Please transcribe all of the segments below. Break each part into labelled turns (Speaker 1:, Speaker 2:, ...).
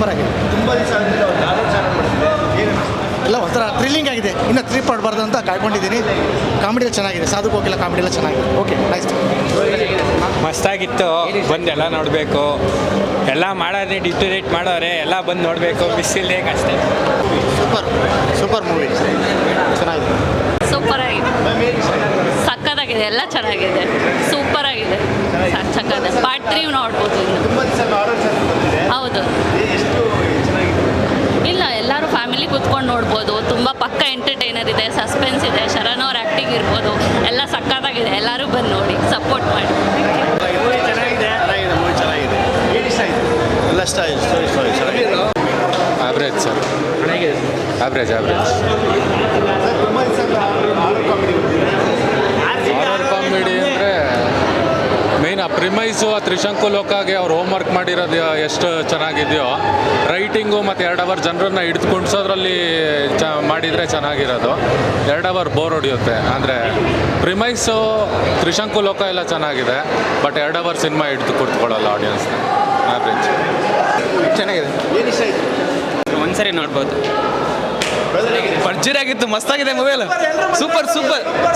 Speaker 1: Super ಆಗಿದೆ.
Speaker 2: ತುಂಬ ದಿವಸ ಆದಮೇಲೆ ಒಂದು ಆರೋ ಚಾನಲ್ ಮಾಡ್ತಿದೆ, ಏನು
Speaker 1: ಎಲ್ಲ ಒಂಥರ ಥ್ರಿಲ್ಲಿಂಗ್ ಆಗಿದೆ. ಇನ್ನು 3 ಪಾರ್ಟ್ ಬರ್ತದೆ ಅಂತ ಕಾಯ್ಕೊಂಡಿದ್ದೀನಿ. ಕಾಮಿಡಿ ಚೆನ್ನಾಗಿದೆ, ಸಾಧು ಕೋಕಿಲ ಕಾಮಿಡಿ ಎಲ್ಲ ಚೆನ್ನಾಗಿದೆ. Okay nice.
Speaker 3: ಮಸ್ತಾಗಿತ್ತು, ಬಂದು ಎಲ್ಲ ನೋಡಬೇಕು. ಎಲ್ಲ ಮಾಡೋರೆ, ಡಿಟರೇಟ್ ಮಾಡೋರೆ, ಎಲ್ಲ ಬಂದು ನೋಡಬೇಕು, ಮಿಸ್ ಇಲ್ಲದೆ ಅಷ್ಟೇ.
Speaker 1: ಸೂಪರ್ ಮೂವಿ ಚೆನ್ನಾಗಿದೆ.
Speaker 4: ಸೂಪರ್ ಆಗಿದೆ, ಸಕ್ಕತ್ತಾಗಿದೆ, ಎಲ್ಲ ಚೆನ್ನಾಗಿದೆ, ಸೂಪರ್ ಆಗಿದೆ, ಸಕ್ಕತ್ತಾಗಿದೆ. ಪಾರ್ಟ್ 3 ನೋಡ್ಬೋದು ಇನ್ನು.
Speaker 2: ತುಂಬ ದಿವಸ ಆರೋ ಚಾನಲ್ ಬಂದಿದೆ,
Speaker 4: ಹೌದು,
Speaker 2: ಎಷ್ಟು ಚೆನ್ನಾಗಿದೆ.
Speaker 4: ಇಲ್ಲ ಎಲ್ಲರೂ ಫ್ಯಾಮಿಲಿ ಕೂತ್ಕೊಂಡು ನೋಡ್ಬೋದು. ತುಂಬ ಪಕ್ಕ ಎಂಟರ್ಟೈನರ್ ಇದೆ, ಸಸ್ಪೆನ್ಸ್ ಇದೆ, ಶರಣ್ ಅವ್ರ ಆ್ಯಕ್ಟಿಂಗ್ ಇರ್ಬೋದು, ಎಲ್ಲ ಸಕ್ಕತ್ತಾಗಿದೆ. ಎಲ್ಲರೂ ಬಂದು ನೋಡಿ, ಸಪೋರ್ಟ್ ಮಾಡಿ.
Speaker 2: ಮೂವಿ ಚೆನ್ನಾಗಿದೆ, ಮೂವಿ ಚೆನ್ನಾಗಿದೆ. ಏನು ಇಷ್ಟ ಆಯಿತು? ಎಲ್ಲ ಇಷ್ಟ ಆಯಿತು, ಸ್ಟೋರಿ ಚೆನ್ನಾಗಿದೆ.
Speaker 3: ಆವ್ರೇಜ್ ಸರ್, ಆವ್ರೇಜ್
Speaker 2: ತುಂಬ ದಿವಸ ಆರೋ ಕಾಮಿಡಿ ಬಂದಿದೆ.
Speaker 5: ಹಾರರ್ ಕಾಮಿಡಿ ಅಂದರೆ ಮೇಯ್ನ್ ಆ ಪ್ರಿಮೈಸು, ಆ ತ್ರಿಶಂಕು ಲೋಕಾಗೆ ಅವ್ರು ಹೋಮ್ ವರ್ಕ್ ಮಾಡಿರೋದು ಎಷ್ಟು ಚೆನ್ನಾಗಿದೆಯೋ, ರೈಟಿಂಗು ಮತ್ತು 2 ಅವರ್ ಜನರನ್ನ ಹಿಡಿದು ಕುಣಿಸೋದ್ರಲ್ಲಿ ಮಾಡಿದರೆ ಚೆನ್ನಾಗಿರೋದು. 2 ಅವರ್ ಬೋರ್ ಹೊಡಿಯುತ್ತೆ. ಅಂದರೆ ಪ್ರಿಮೈಸು, ತ್ರಿಶಂಕು ಲೋಕ ಎಲ್ಲ ಚೆನ್ನಾಗಿದೆ, ಬಟ್ 2 ಅವರ್ ಸಿನಿಮಾ ಹಿಡಿದು ಕುರ್ತ್ಕೊಳ್ಳಲ್ಲ ಆಡಿಯನ್ಸ್ನ. ಆವ್ರೇಜ್
Speaker 1: ಚೆನ್ನಾಗಿದೆ.
Speaker 2: ಏನು ಇಷ್ಟ ಆಯಿತು?
Speaker 3: ಒಂದ್ಸರಿ ನೋಡ್ಬೋದು.
Speaker 6: ಭರ್ಜರಿ ಆಗಿತ್ತು, ಮಸ್ತಾಗಿದೆ ಮೂವಿ ಎಲ್ಲ.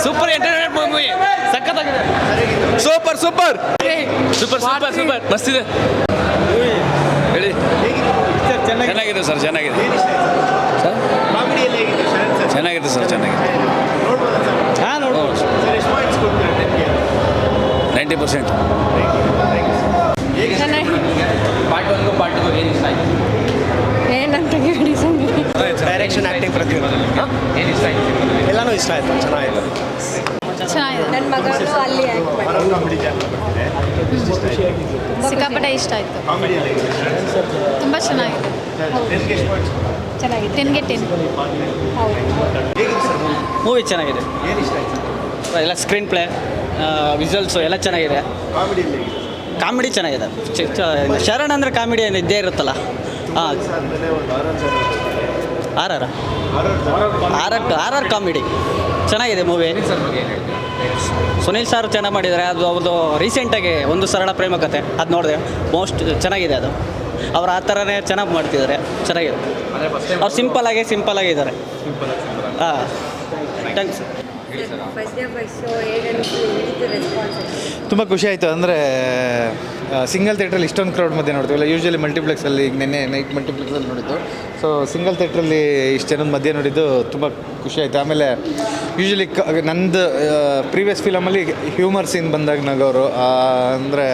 Speaker 6: ಸೂಪರ್ ಎಂಟರ್ಟೈನ್ಮೆಂಟ್ ಮೂವಿ, ಸಖತ್ತಾಗಿದೆ. ಸೂಪರ್ ಮಸ್ತಿದೆ ಹೇಳಿ. ಚೆನ್ನಾಗಿದೆ ಸರ್, ಚೆನ್ನಾಗಿದೆ ಸರ್,
Speaker 2: ಕಾಮಿಡಿಯಲ್ಲಿ ಹೇಗಿದೆ?
Speaker 6: ಚೆನ್ನಾಗಿದೆ ಸರ್, ಚೆನ್ನಾಗಿದೆ.
Speaker 2: ನೋಡ್ಬೋದಾ ಸರ್?
Speaker 6: ಹಾಂ ನೋಡ್ಬೋದು ಸರ್.
Speaker 2: ಸರ್ ಎಷ್ಟು ಪಾಯಿಂಟ್ಸ್ ಕೊಡ್ತೀರಾ 10ಗೆ?
Speaker 6: 90%.
Speaker 3: ಪಾರ್ಟ್ 1 ಪಾರ್ಟ್ 2 ಏನು ಇಷ್ಟ ಆಯಿತು?
Speaker 4: ಏನಂತ ಹೇಳಿ
Speaker 1: ಡೈರೆಕ್ಷನ್, ಆ್ಯಕ್ಟಿಂಗ್, ಪ್ರತಿಯೊಂದು
Speaker 3: ಏನು ಇಷ್ಟ ಆಯಿತು?
Speaker 1: ಎಲ್ಲನೂ ಇಷ್ಟ ಆಯಿತು. ಚೆನ್ನಾಗಿದೆ.
Speaker 4: ಚೆನ್ನಾಗಿದೆ. ನನ್ನ ಮಗಳು ಅಲ್ಲಿ
Speaker 2: ಆರೋ ಕಾಮಿಡಿ ಚಾನಲ್ ಬಂದಿದೆ, ಎಷ್ಟು ಇಷ್ಟ ಆಯಿತು?
Speaker 4: ಸಿಕ್ಕಾಪಟ್ಟೆ ಇಷ್ಟ ಆಯಿತು.
Speaker 2: ಕಾಮಿಡಿಯಲ್ಲಿ ಹೇಗಿದೆ?
Speaker 4: ತುಂಬ ಚೆನ್ನಾಗಿದೆ.
Speaker 2: 10ಗೆ ಎಷ್ಟು ಪಾಯಿಂಟ್ಸ್?
Speaker 4: ಚೆನ್ನಾಗಿದೆ. 10ಗೆ 10.
Speaker 2: ಹೇಗಿದೆ ಸರ್ ಮೂವಿ?
Speaker 6: ಮೂವಿ ಚೆನ್ನಾಗಿದೆ,
Speaker 2: ಏನು ಇಷ್ಟ ಆಯಿತು?
Speaker 6: ಎಲ್ಲ ಸ್ಕ್ರೀನ್ ಪ್ಲೇ, ವಿಜುವಲ್ಸು ಎಲ್ಲ ಚೆನ್ನಾಗಿದೆ.
Speaker 2: ಕಾಮಿಡಿಯಲ್ಲಿ ಹೇಗಿದೆ?
Speaker 6: ಕಾಮಿಡಿ ಚೆನ್ನಾಗಿದೆ. ಶರಣ್ ಅಂದರೆ ಕಾಮಿಡಿ ಇದ್ದೇ ಇರುತ್ತಲ್ಲ. ಹಾಂ,
Speaker 2: ಆದಮೇಲೆ ಒಂದು ಆರೋ ಚಾನಲ್
Speaker 6: ಆರ್ ಕಾಮಿಡಿ ಚೆನ್ನಾಗಿದೆ ಮೂವಿ. ಸುನೀಲ್ ಸರ್ ಚೆನ್ನಾಗಿ ಮಾಡಿದ್ದಾರೆ. ಅದು ಅವ್ರದ್ದು ರೀಸೆಂಟಾಗಿ ಒಂದು ಸರಳ ಪ್ರೇಮ ಕಥೆ, ಅದು ನೋಡಿದೆ, ಮೋಸ್ಟ್ ಚೆನ್ನಾಗಿದೆ. ಅದು ಅವ್ರು ಆ ಥರನೇ ಚೆನ್ನಾಗಿ ಮಾಡ್ತಿದ್ದಾರೆ, ಚೆನ್ನಾಗಿದೆ. ಅವ್ರು ಸಿಂಪಲ್ ಆಗಿದ್ದಾರೆ. ಹಾಂ, ಥ್ಯಾಂಕ್ಸ್.
Speaker 7: ತುಂಬ ಖುಷಿ ಆಯಿತು. ಅಂದರೆ ಸಿಂಗಲ್ ಥಿಯೇಟ್ರಲ್ಲಿ ಇಷ್ಟೊಂದು ಕ್ರೌಡ್ ಮಧ್ಯೆ ನೋಡ್ತೀವಲ್ಲ, ಯೂಶ್ವಲಿ ಮಲ್ಟಿಪ್ಲೆಕ್ಸಲ್ಲಿ ಈಗ ನೆನ್ನೆ ನೈಟ್ ಮಲ್ಟಿಪ್ಲೆಕ್ಸಲ್ಲಿ ನೋಡಿದ್ದು. ಸೊ ಸಿಂಗಲ್ ಥಿಯೇಟ್ರಲ್ಲಿ ಇಷ್ಟು ಜನದ ಮಧ್ಯೆ ನೋಡಿದ್ದು ತುಂಬ ಖುಷಿ ಆಯಿತು. ಆಮೇಲೆ ಯೂಶ್ವಲಿ ನಂದು ಪ್ರೀವಿಯಸ್ ಫಿಲಮಲ್ಲಿ ಹ್ಯೂಮರ್ ಸೀನ್ ಬಂದಾಗ ನಗೋರು, ಅಂದರೆ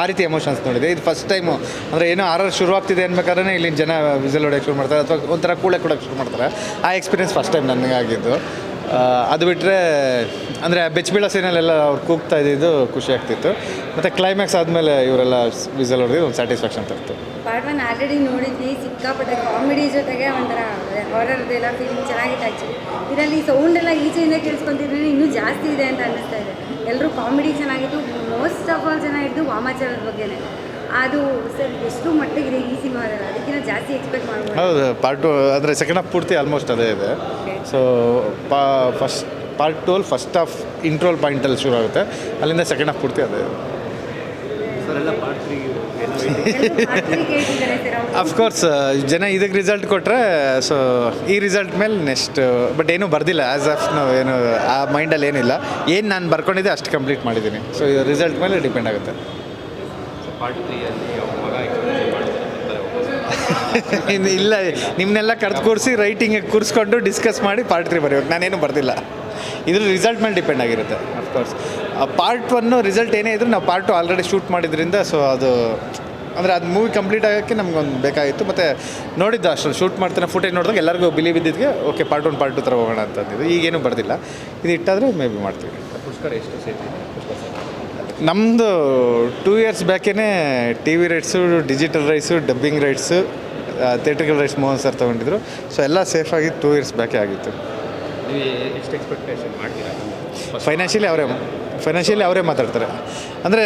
Speaker 7: ಆ ರೀತಿ ಎಮೋಷನ್ಸ್ ನೋಡಿದೆ. ಇದು ಫಸ್ಟ್ ಟೈಮು. ಅಂದರೆ ಏನೋ ಆರರ್ ಶುರುವಾಗ್ತಿದೆ ಅನ್ಬೇಕಾದ್ರೆ ಇಲ್ಲಿನ ಜನ ವಿಸಲ್ ಹೊಡೆಯೋಕ್ಕೆ ಶುರು ಮಾಡ್ತಾರೆ, ಅಥವಾ ಒಂಥರ ಕೊಡೋಕ್ಕೆ ಶುರು ಮಾಡ್ತಾರೆ. ಆ ಎಕ್ಸ್ಪೀರಿಯನ್ಸ್ ಫಸ್ಟ್ ಟೈಮ್ ನನಗೆ ಆಗಿದ್ದು. ಅದು ಬಿಟ್ಟರೆ ಅಂದರೆ ಬೆಚ್ಚಬೀಳೋ ಸೀನಲ್ಲೆಲ್ಲ ಅವ್ರು ಕೂಗ್ತಾ ಇದ್ದಿದ್ದು ಖುಷಿ ಆಗ್ತಿತ್ತು. ಮತ್ತು ಕ್ಲೈಮ್ಯಾಕ್ಸ್ ಆದಮೇಲೆ ಇವರೆಲ್ಲ ವಿಸಲ್ ಹೊಡೆದು ಒಂದು ಸ್ಯಾಟಿಸ್ಫ್ಯಾಕ್ಷನ್ ತರ್ತು.
Speaker 8: ಪಾರ್ಟ್ 1 ಆಲ್ರೆಡಿ ನೋಡಿದ್ವಿ, ಸಿಕ್ಕಾಪಟ್ಟೆ ಕಾಮಿಡಿ ಜೊತೆಗೆ ಒಂಥರ ಹಾರರ್ದೆಲ್ಲ ಫೀಲಿಂಗ್ ಚೆನ್ನಾಗಿತ್ತು. ಆ್ಯಕ್ಚುಲಿ ಇದರಲ್ಲಿ ಸೌಂಡ್ ಎಲ್ಲ ಈಚೆಯಿಂದ ಕೇಳಿಸ್ಕೊಂತಿದ್ರೆ ಇನ್ನೂ ಜಾಸ್ತಿ ಇದೆ ಅಂತ ಅನ್ನಿಸ್ತಾ ಇದೆ. ಎಲ್ಲರೂ ಕಾಮಿಡಿ ಚೆನ್ನಾಗಿತ್ತು. ಮೋಸ್ಟ್ ಆಫ್ ಆಲ್ ಚೆನ್ನಾಗಿದ್ದು ವಾಮಾಚಾರದ ಬಗ್ಗೆನೇ. ಅದು ಸರ್ ಎಷ್ಟು ಮಟ್ಟಿಗಿದೆ ಈ ಸಿನಿಮಾದಲ್ಲಿ, ಅದಕ್ಕಿಂತ ಜಾಸ್ತಿ ಎಕ್ಸ್ಪೆಕ್ಟ್ ಮಾಡ್ಬೋದು.
Speaker 7: ಹೌದು, ಪಾರ್ಟ್ 2 ಅಂದರೆ ಸೆಕೆಂಡ್ ಹಾಫ್ ಪೂರ್ತಿ ಆಲ್ಮೋಸ್ಟ್ ಅದೇ ಇದೆ. ಸೊ ಪಾರ್ಟ್ 2 ಅಲ್ಲಿ ಫಸ್ಟ್ ಹಾಫ್ ಇಂಟ್ರೋಲ್ ಪಾಯಿಂಟಲ್ಲಿ ಶುರು ಆಗುತ್ತೆ, ಅಲ್ಲಿಂದ ಸೆಕೆಂಡ್ ಹಾಫ್ ಪೂರ್ತಿ ಅದೇ. ಅಫ್ಕೋರ್ಸ್ ಜನ ಇದಕ್ಕೆ ರಿಸಲ್ಟ್ ಕೊಟ್ಟರೆ, ಸೊ ಈ ರಿಸಲ್ಟ್ ಮೇಲೆ ನೆಕ್ಸ್ಟ್ ಬಟ್ ಏನೂ ಬರ್ದಿಲ್ಲ ಆ್ಯಸ್ ಆಫ್ ನಾವು, ಏನು ಆ ಮೈಂಡಲ್ಲಿ ಏನಿಲ್ಲ. ಏನು ನಾನು ಬರ್ಕೊಂಡಿದ್ದೆ ಅಷ್ಟು ಕಂಪ್ಲೀಟ್ ಮಾಡಿದ್ದೀನಿ. ಸೊ ರಿಸಲ್ಟ್ ಮೇಲೆ ಡಿಪೆಂಡ್ ಆಗುತ್ತೆ. ಇಲ್ಲ, ನಿಮ್ಮನ್ನೆಲ್ಲ ಕರೆದು ಕೂರಿಸಿ ರೈಟಿಂಗಿಗೆ ಕೂರಿಸ್ಕೊಂಡು ಡಿಸ್ಕಸ್ ಮಾಡಿ ಪಾರ್ಟ್ 3 ಬರೀಬೇಕು. ನಾನೇನು ಬರ್ದಿಲ್ಲ. ಇದ್ರ ರಿಸಲ್ಟ್ ಮೇಲೆ ಡಿಪೆಂಡ್ ಆಗಿರುತ್ತೆ. ಅಫ್ಕೋರ್ಸ್ ಪಾರ್ಟ್ 1 ರಿಸಲ್ಟ್ ಏನೇ ಇದ್ದರೂ ನಾವು ಪಾರ್ಟ್ 2 ಆಲ್ರೆಡಿ ಶೂಟ್ ಮಾಡಿದ್ರಿಂದ, ಸೊ ಅದು ಅಂದರೆ ಅದು ಮೂವಿ ಕಂಪ್ಲೀಟ್ ಆಗೋಕ್ಕೆ ನಮ್ಗೊಂದು ಬೇಕಾಗಿತ್ತು. ಮತ್ತು ನೋಡಿದ್ದು ಅಷ್ಟರಲ್ಲಿ ಶೂಟ್ ಮಾಡ್ತಾನೆ ಫುಟೇಜ್ ನೋಡಿದಾಗ ಎಲ್ಲರಿಗೂ ಬಿಲಿ ಬಿದ್ದಿದ್ದಕ್ಕೆ ಓಕೆ ಪಾರ್ಟ್ 1 ಪಾರ್ಟ್ 2 ಥರ ಹೋಗೋಣ ಅಂತಂದಿದ್ದು. ಈಗೇನು ಬರ್ದಿಲ್ಲ. ಇದು ಇಟ್ಟಾದರೆ ಮೇ ಬಿ ಮಾಡ್ತೀವಿ. ನಮ್ಮದು 2 ಇಯರ್ಸ್ ಬ್ಯಾಕೇ T V rights, digital rights, dubbing rights, theatrical rights Mohan sir ತೊಗೊಂಡಿದ್ರು. ಸೊ ಎಲ್ಲ ಸೇಫಾಗಿ 2 ಇಯರ್ಸ್ ಬ್ಯಾಕೇ ಆಗಿತ್ತು.
Speaker 3: ಎಷ್ಟು ಎಕ್ಸ್ಪೆಕ್ಟೇಷನ್ ಮಾಡ್ತೀರಾ?
Speaker 7: ಫೈನಾನ್ಷಿಯಲಿ ಅವರೇ ಫೈನಾನ್ಷಿಯಲಿ ಅವರೇ ಮಾತಾಡ್ತಾರೆ. ಅಂದರೆ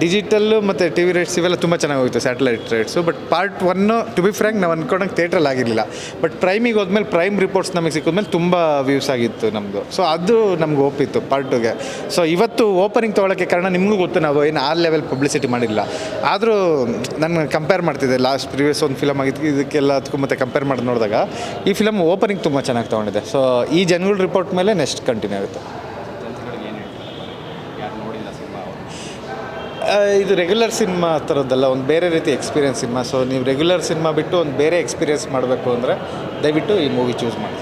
Speaker 7: ಡಿಜಿಟಲ್ಲು ಮತ್ತು ಟಿ ವಿ ರೇಟ್ಸ್ ಇವೆಲ್ಲ ತುಂಬ ಚೆನ್ನಾಗಿ ಹೋಗಿತ್ತು, satellite rates. But part 1 to be frank ನಾವು ಅಂದ್ಕೊಂಡಂಗೆ ಥಿಯೇಟ್ರಲ್ಲಿ ಆಗಿರಲಿಲ್ಲ. ಬಟ್ ಪ್ರೈಮಿಗೆ ಹೋದ್ಮೇಲೆ ಪ್ರೈಮ್ ರಿಪೋರ್ಟ್ಸ್ ನಮಗೆ ಸಿಕ್ಕಿದ್ಮೇಲೆ ತುಂಬ ವ್ಯೂಸ್ ಆಗಿತ್ತು ನಮ್ಮದು. ಸೊ ಅದು ನಮ್ಗೆ ಒಪ್ಪಿತ್ತು ಪಾರ್ಟ್ 2ಗೆ. ಸೊ ಇವತ್ತು ಓಪನಿಂಗ್ ತೊಗೊಳಕ್ಕೆ ಕಾರಣ ನಿಮಗೂ ಗೊತ್ತು, ನಾವು ಏನು ಆ ಲೆವೆಲ್ ಪಬ್ಲಿಸಿಟಿ ಮಾಡಿಲ್ಲ. ಆದರೂ ನಾನು ಕಂಪೇರ್ ಮಾಡ್ತಿದ್ದೆ ಲಾಸ್ಟ್ ಪ್ರೀವಿಯಸ್ ಒಂದು ಫಿಲಮ್ ಆಗಿತ್ತು ಇದಕ್ಕೆಲ್ಲ ಅದಕ್ಕೂ ಮತ್ತು ಕಂಪೇರ್ ಮಾಡಿ ನೋಡಿದಾಗ ಈ ಫಿಲಮ್ ಓಪನಿಂಗ್ ತುಂಬ ಚೆನ್ನಾಗಿ ತೊಗೊಂಡಿದೆ. ಸೊ ಈ ಜನರಲ್ ರಿಪೋರ್ಟ್ ಮೇಲೆ ನೆಕ್ಸ್ಟ್ ಕಂಟಿನ್ಯೂ ಆಗುತ್ತೆ. ಇದು ರೆಗ್ಯುಲರ್ ಸಿನಿಮಾ ಥರದ್ದಲ್ಲ, ಒಂದು ಬೇರೆ ರೀತಿ ಎಕ್ಸ್ಪೀರಿಯನ್ಸ್ ಸಿನಿಮಾ. ಸೊ ನೀವು ರೆಗ್ಯುಲರ್ ಸಿನಿಮಾ ಬಿಟ್ಟು ಒಂದು ಬೇರೆ ಎಕ್ಸ್ಪೀರಿಯನ್ಸ್ ಮಾಡಬೇಕು ಅಂದರೆ ದಯವಿಟ್ಟು ಈ ಮೂವಿ ಚೂಸ್ ಮಾಡಿ.